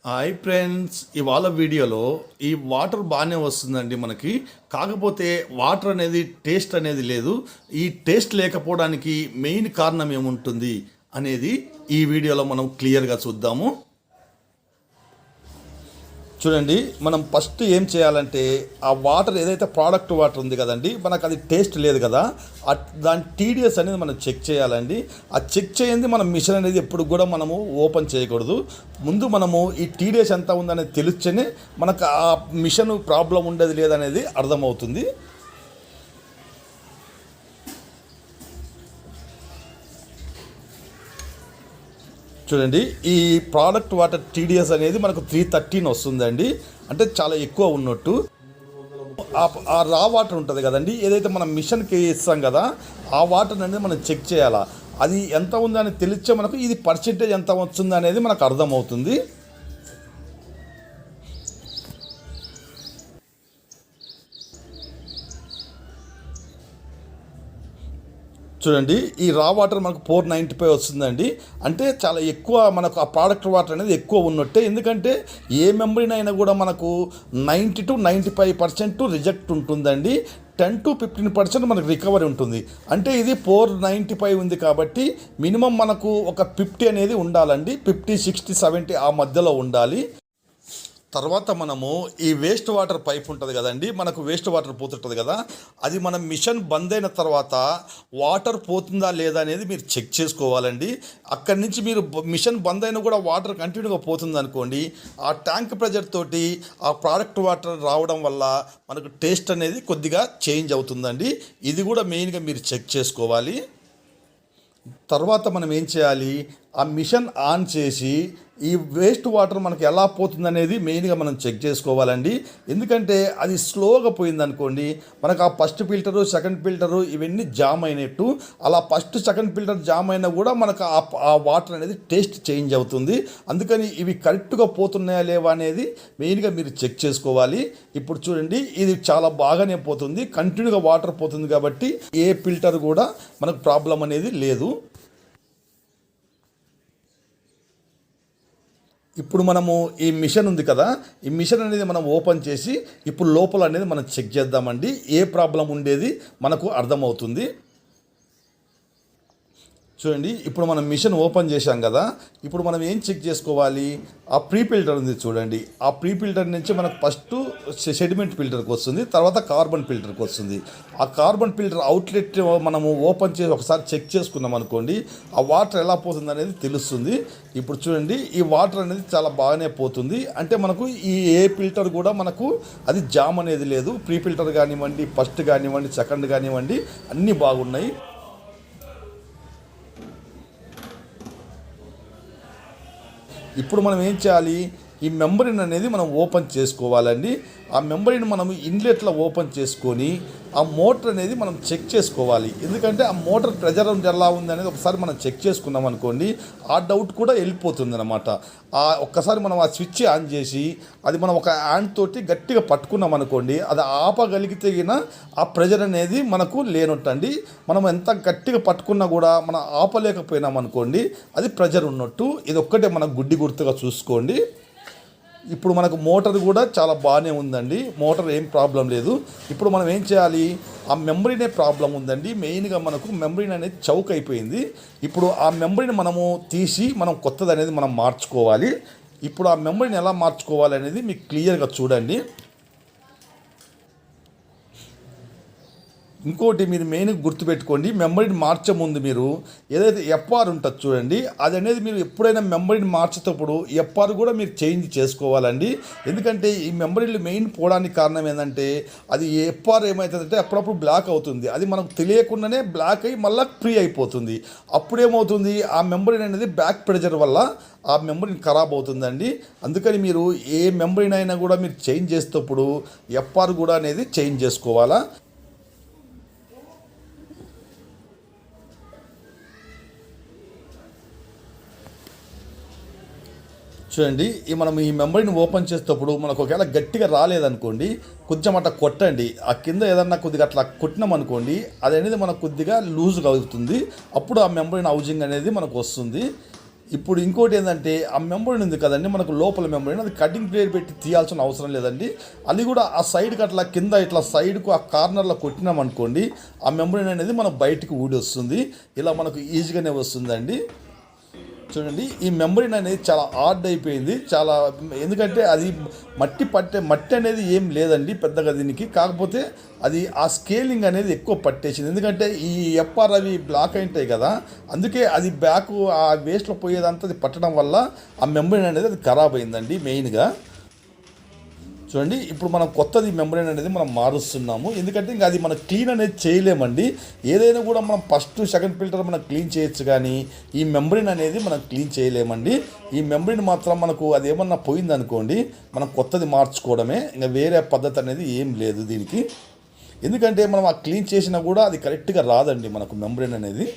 Hi friends, ఇవాళ వీడియోలో ఈ వాటర్ బాగానే వస్తుందండి మనకి. కాకపోతే వాటర్ అనేది టేస్ట్ అనేది లేదు. ఈ టేస్ట్ లేకపోవడానికి మెయిన్ కారణం ఏముంటుంది అనేది ఈ వీడియోలో మనం క్లియర్గా చూద్దాము. చూడండి, మనం ఫస్ట్ ఏం చేయాలంటే ఆ వాటర్ ఏదైతే ప్రోడక్ట్ వాటర్ ఉంది కదండి, మనకు అది టేస్ట్ లేదు కదా, దాని టీడీఎస్ అనేది మనం చెక్ చేయాలండి. ఆ చెక్ చేయండి మనం మిషన్ అనేది ఎప్పుడు కూడా మనము ఓపెన్ చేయకూడదు. ముందు మనము ఈ టీడీఎస్ ఎంత ఉందనేది తెలిస్తేనే మనకు ఆ మిషన్ ప్రాబ్లం ఉండేది లేదనేది అర్థమవుతుంది. చూడండి, ఈ ప్రోడక్ట్ వాటర్ టీడీఎస్ అనేది మనకు 313 వస్తుందండి. అంటే చాలా ఎక్కువ ఉన్నట్టు. ఆ రా వాటర్ ఉంటుంది కదండి, ఏదైతే మనం మిషన్కి ఇస్తాం కదా, ఆ వాటర్ అనేది మనం చెక్ చేయాలా. అది ఎంత ఉందని తెలిస్తే మనకు ఇది పర్సెంటేజ్ ఎంత వస్తుంది అనేది మనకు అర్థమవుతుంది. చూడండి, ఈ రా వాటర్ మనకు 495 వస్తుందండి. అంటే చాలా ఎక్కువ మనకు ఆ ప్రోడక్ట్ వాటర్ అనేది ఎక్కువ ఉన్నట్టే. ఎందుకంటే ఏ మెంబ్రేన్ అయినా కూడా మనకు 90 to 95% రిజెక్ట్ ఉంటుందండి. 10 to 15% మనకు రికవరీ ఉంటుంది. అంటే ఇది 495 ఉంది కాబట్టి మినిమం మనకు ఒక 50 అనేది ఉండాలండి. 50, 60, 70 ఆ మధ్యలో ఉండాలి. తర్వాత మనము ఈ వేస్ట్ వాటర్ పైప్ ఉంటుంది కదండి, మనకు వేస్ట్ వాటర్ పోతుంటుంది కదా, అది మనం మిషన్ బంద్ అయిన తర్వాత వాటర్ పోతుందా లేదా అనేది మీరు చెక్ చేసుకోవాలండి. అక్కడి నుంచి మీరు మిషన్ బంద్ అయినా కూడా వాటర్ కంటిన్యూగా పోతుంది అనుకోండి, ఆ ట్యాంక్ ప్రెజర్ తోటి ఆ ప్రోడక్ట్ వాటర్ రావడం వల్ల మనకు టేస్ట్ అనేది కొద్దిగా చేంజ్ అవుతుందండి. ఇది కూడా మెయిన్గా మీరు చెక్ చేసుకోవాలి. తర్వాత మనం ఏం చేయాలి, ఆ మిషన్ ఆన్ చేసి ఈ వేస్ట్ వాటర్ మనకు ఎలా పోతుందనేది మెయిన్గా మనం చెక్ చేసుకోవాలండి. ఎందుకంటే అది స్లోగా పోయిందనుకోండి, మనకు ఆ ఫస్ట్ ఫిల్టరు, సెకండ్ ఫిల్టరు ఇవన్నీ జామ్ అయినట్టు. అలా ఫస్ట్ సెకండ్ ఫిల్టర్ జామ్ అయినా కూడా మనకు ఆ వాటర్ అనేది టేస్ట్ చేంజ్ అవుతుంది. అందుకని ఇవి కరెక్ట్గా పోతున్నాయా లేవా అనేది మెయిన్గా మీరు చెక్ చేసుకోవాలి. ఇప్పుడు చూడండి, ఇది చాలా బాగానే పోతుంది, కంటిన్యూగా వాటర్ పోతుంది కాబట్టి ఏ ఫిల్టర్ కూడా మనకు ప్రాబ్లం అనేది లేదు. ఇప్పుడు మనము ఈ మిషన్ ఉంది కదా, ఈ మిషన్ అనేది మనం ఓపెన్ చేసి ఇప్పుడు లోపల అనేది మనం చెక్ చేద్దామండి. ఏ ప్రాబ్లం ఉండేది మనకు అర్థమవుతుంది. చూడండి, ఇప్పుడు మనం మిషన్ ఓపెన్ చేశాం కదా, ఇప్పుడు మనం ఏం చెక్ చేసుకోవాలి, ఆ ప్రీ ఫిల్టర్ ఉంది చూడండి, ఆ ప్రీ ఫిల్టర్ నుంచి మనకు ఫస్ట్ సెడిమెంట్ ఫిల్టర్కి వస్తుంది, తర్వాత కార్బన్ ఫిల్టర్కి వస్తుంది. ఆ కార్బన్ ఫిల్టర్ అవుట్లెట్ మనము ఓపెన్ చేసి ఒకసారి చెక్ చేసుకున్నాం అనుకోండి, ఆ వాటర్ ఎలా పోతుంది అనేది తెలుస్తుంది. ఇప్పుడు చూడండి, ఈ వాటర్ అనేది చాలా బాగానే పోతుంది. అంటే మనకు ఈ ఏ ఫిల్టర్ కూడా మనకు అది జామ్ అనేది లేదు. ప్రీ ఫిల్టర్ కానివ్వండి, ఫస్ట్ కానివ్వండి, సెకండ్ కానివ్వండి, అన్నీ బాగున్నాయి. ఇప్పుడు మనం ఏం చేయాలి, ఈ మెంబ్రేన్ అనేది మనం ఓపెన్ చేసుకోవాలండి. ఆ మెంబ్రేన్ మనం ఇన్లెట్లో ఓపెన్ చేసుకొని ఆ మోటార్ అనేది మనం చెక్ చేసుకోవాలి. ఎందుకంటే ఆ మోటార్ ప్రెజర్ ఎలా ఉంది అనేది ఒకసారి మనం చెక్ చేసుకున్నాం అనుకోండి, ఆ డౌట్ కూడా వెళ్ళిపోతుంది అనమాట. ఒక్కసారి మనం ఆ స్విచ్ ఆన్ చేసి అది మనం ఒక హ్యాండ్ తోటి గట్టిగా పట్టుకున్నాం అనుకోండి, అది ఆపగలిగితే ఆ ప్రెజర్ అనేది మనకు లేనట్టండి. మనం ఎంత గట్టిగా పట్టుకున్నా కూడా మనం ఆపలేకపోయినాం అనుకోండి, అది ప్రెజర్ ఉన్నట్టు. ఇది ఒక్కటే మనకు గుడ్డి గుర్తుగా చూసుకోండి. ఇప్పుడు మనకు మోటార్ కూడా చాలా బాగానే ఉందండి, మోటార్ ఏం ప్రాబ్లం లేదు. ఇప్పుడు మనం ఏం చేయాలి, ఆ మెంబ్రేనే ప్రాబ్లం ఉందండి. మెయిన్గా మనకు మెంబ్రేన్ అనేది చౌక్ అయిపోయింది. ఇప్పుడు ఆ మెంబ్రేన్ మనము తీసి మనం కొత్తది అనేది మనం మార్చుకోవాలి. ఇప్పుడు ఆ మెంబ్రేన్ ఎలా మార్చుకోవాలి అనేది మీకు క్లియర్గా చూడండి. ఇంకోటి మీరు మెయిన్గా గుర్తుపెట్టుకోండి, మెంబ్రేన్ మార్చే ముందు మీరు ఏదైతే ఎఫ్ఆర్ ఉంటుంది చూడండి, అది అనేది మీరు ఎప్పుడైనా మెంబ్రేన్ మార్చేటప్పుడు ఎఫ్ఆర్ కూడా మీరు చేంజ్ చేసుకోవాలండి. ఎందుకంటే ఈ మెంబ్రేన్లు మెయిన్ పోవడానికి కారణం ఏంటంటే అది ఎఫ్ఆర్ ఏమవుతుందంటే అప్పుడప్పుడు బ్లాక్ అవుతుంది. అది మనకు తెలియకుండానే బ్లాక్ అయ్యి మళ్ళీ ఫ్రీ అయిపోతుంది. అప్పుడేమవుతుంది, ఆ మెంబ్రేన్ అనేది బ్యాక్ ప్రెజర్ వల్ల ఆ మెంబ్రేన్ ఖరాబ్ అవుతుందండి. అందుకని మీరు ఏ మెంబ్రేన్ అయినా కూడా మీరు చేంజ్ చేసేటప్పుడు ఎఫ్ఆర్ కూడా అనేది చేంజ్ చేసుకోవాలా. చూడండి, మనం ఈ మెంబ్రేన్ ఓపెన్ చేసేటప్పుడు మనకు ఒకవేళ గట్టిగా రాలేదనుకోండి, కొంచెం అట్లా కొట్టండి. ఆ కింద ఏదన్నా కొద్దిగా అట్లా కొట్టినాం అనుకోండి, అది అనేది మనకు కొద్దిగా లూజ్గా అవుతుంది. అప్పుడు ఆ మెంబ్రేన్ హౌజింగ్ అనేది మనకు వస్తుంది. ఇప్పుడు ఇంకోటి ఏంటంటే ఆ మెంబ్రెయిన్ ఉంది కదండి, మనకు లోపల మెంబ్రెయిన్ అది కటింగ్ ప్లేట్ పెట్టి తీయాల్సిన అవసరం లేదండి. అది కూడా ఆ సైడ్కి అట్లా కింద ఇట్లా సైడ్కు ఆ కార్నర్లో కొట్టినామనుకోండి, ఆ మెంబ్రెయిన్ అనేది మనకు బయటికి ఊడి వస్తుంది. ఇలా మనకు ఈజీగానే వస్తుందండి. చూడండి, ఈ మెంబ్రెయిన్ అనేది చాలా హార్డ్ అయిపోయింది, చాలా. ఎందుకంటే అది మట్టి అనేది ఏం లేదండి పెద్దగా దీనికి. కాకపోతే అది ఆ స్కేలింగ్ అనేది ఎక్కువ పట్టేసింది. ఎందుకంటే ఈ ఎఫ్ఆర్ అవి బ్లాక్ అయింటాయి కదా, అందుకే అది బ్యాక్ ఆ వేస్ట్లో పోయేదంతా అది పట్టడం వల్ల ఆ మెంబ్రెయిన్ అనేది అది ఖరాబ్ అయిందండి మెయిన్గా. చూడండి, ఇప్పుడు మనం కొత్తది మెంబ్రెయిన్ అనేది మనం మారుస్తున్నాము. ఎందుకంటే ఇంకా అది మనం క్లీన్ అనేది చేయలేమండి. ఏదైనా కూడా మనం ఫస్ట్ సెకండ్ ఫిల్టర్ మనం క్లీన్ చేయొచ్చు, కానీ ఈ మెంబ్రెయిన్ అనేది మనం క్లీన్ చేయలేమండి. ఈ మెంబ్రెయిన్ మాత్రం మనకు అది ఏమన్నా పోయిందనుకోండి, మనం కొత్తది మార్చుకోవడమే, ఇంకా వేరే పద్ధతి అనేది ఏం లేదు దీనికి. ఎందుకంటే మనం ఆ క్లీన్ చేసినా కూడా అది కరెక్ట్గా రాదండి మనకు మెంబ్రెయిన్ అనేది.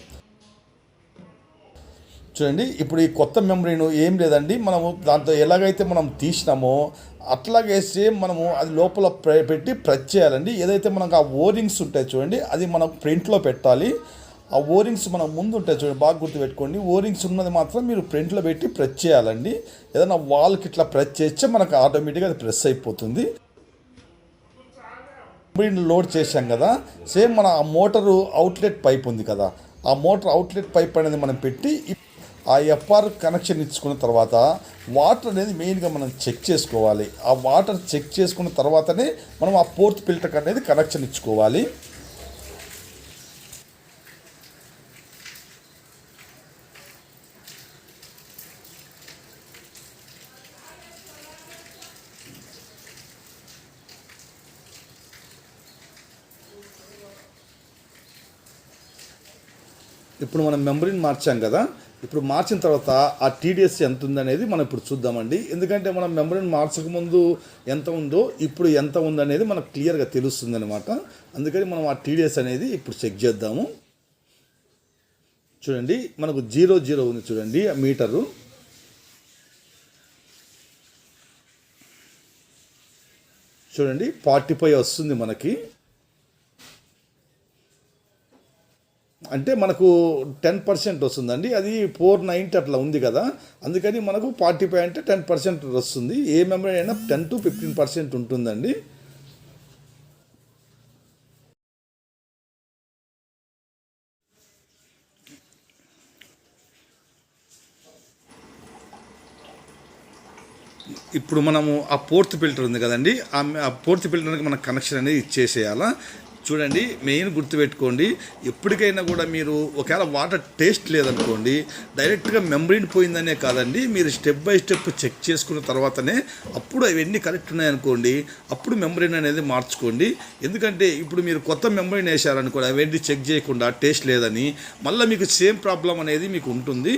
చూడండి, ఇప్పుడు ఈ కొత్త మెంబ్రెయిన్ ఏం లేదండి, మనము దాంతో ఎలాగైతే మనం తీసినామో అట్లాగే సేమ్ మనము అది లోపల పెట్టి ప్రెస్ చేయాలండి. ఏదైతే మనకు ఆ ఓరింగ్స్ ఉంటాయి చూడండి, అది మనం ప్రింట్లో పెట్టాలి. ఆ ఓరింగ్స్ మన ముందు ఉంటాయి చూడండి, బాగా గుర్తుపెట్టుకోండి. ఓరింగ్స్ ఉన్నది మాత్రం మీరు ప్రింట్లో పెట్టి ప్రెస్ చేయాలండి. ఏదైనా వాల్కి ఇట్లా ప్రెస్ చేస్తే మనకు ఆటోమేటిక్గా అది ప్రెస్ అయిపోతుంది. మెంబ్రెయిన్ లోడ్ చేసాం కదా, సేమ్ మన ఆ మోటారు అవుట్లెట్ పైప్ ఉంది కదా, ఆ మోటార్ అవుట్లెట్ పైప్ అనేది మనం పెట్టి ఆ ఎఫ్ఆర్ కనెక్షన్ ఇచ్చుకున్న తర్వాత వాటర్ అనేది మెయిన్గా మనం చెక్ చేసుకోవాలి. ఆ వాటర్ చెక్ చేసుకున్న తర్వాతనే మనం ఆ పోర్ట్ ఫిల్టర్ అనేది కనెక్షన్ ఇచ్చుకోవాలి. ఇప్పుడు మనం మెంబ్రెయిన్ మార్చాం కదా, ఇప్పుడు మార్చిన తర్వాత ఆ టీడీఎస్ ఎంత ఉందనేది మనం ఇప్పుడు చూద్దామండి. ఎందుకంటే మనం మెంబ్రెయిన్ మార్చకముందు ఎంత ఉందో ఇప్పుడు ఎంత ఉందనేది మనకు క్లియర్గా తెలుస్తుంది అనమాట. అందుకని మనం ఆ టీడీఎస్ అనేది ఇప్పుడు చెక్ చేద్దాము. చూడండి, మనకు 00 ఉంది చూడండి ఆ మీటరు. చూడండి 45 వస్తుంది మనకి. అంటే మనకు 10% వస్తుందండి. అది 490 అట్లా ఉంది కదా, అందుకని మనకు 45 అంటే 10% వస్తుంది. ఏ మెంబ్రెయిన్ అయినా 10 to 15% ఉంటుందండి. ఇప్పుడు మనము ఆ పోర్ట్ ఫిల్టర్ ఉంది కదండి, ఆ పోర్ట్ ఫిల్టర్కి మన కనెక్షన్ అనేది ఇచ్చేసేయాలా. చూడండి, మెయిన్ గుర్తుపెట్టుకోండి, ఎప్పటికైనా కూడా మీరు ఒకవేళ వాటర్ టేస్ట్ లేదనుకోండి, డైరెక్ట్గా మెంబ్రెయిన్ పోయిందనే కాదండి, మీరు స్టెప్ బై స్టెప్ చెక్ చేసుకున్న తర్వాతనే అప్పుడు అవన్నీ కరెక్ట్ ఉన్నాయనుకోండి, అప్పుడు మెంబ్రెయిన్ అనేది మార్చుకోండి. ఎందుకంటే ఇప్పుడు మీరు కొత్త మెంబ్రెయిన్ వేసారనుకోండి, అవన్నీ చెక్ చేయకుండా టేస్ట్ లేదని మళ్ళీ మీకు సేమ్ ప్రాబ్లం అనేది మీకు ఉంటుంది.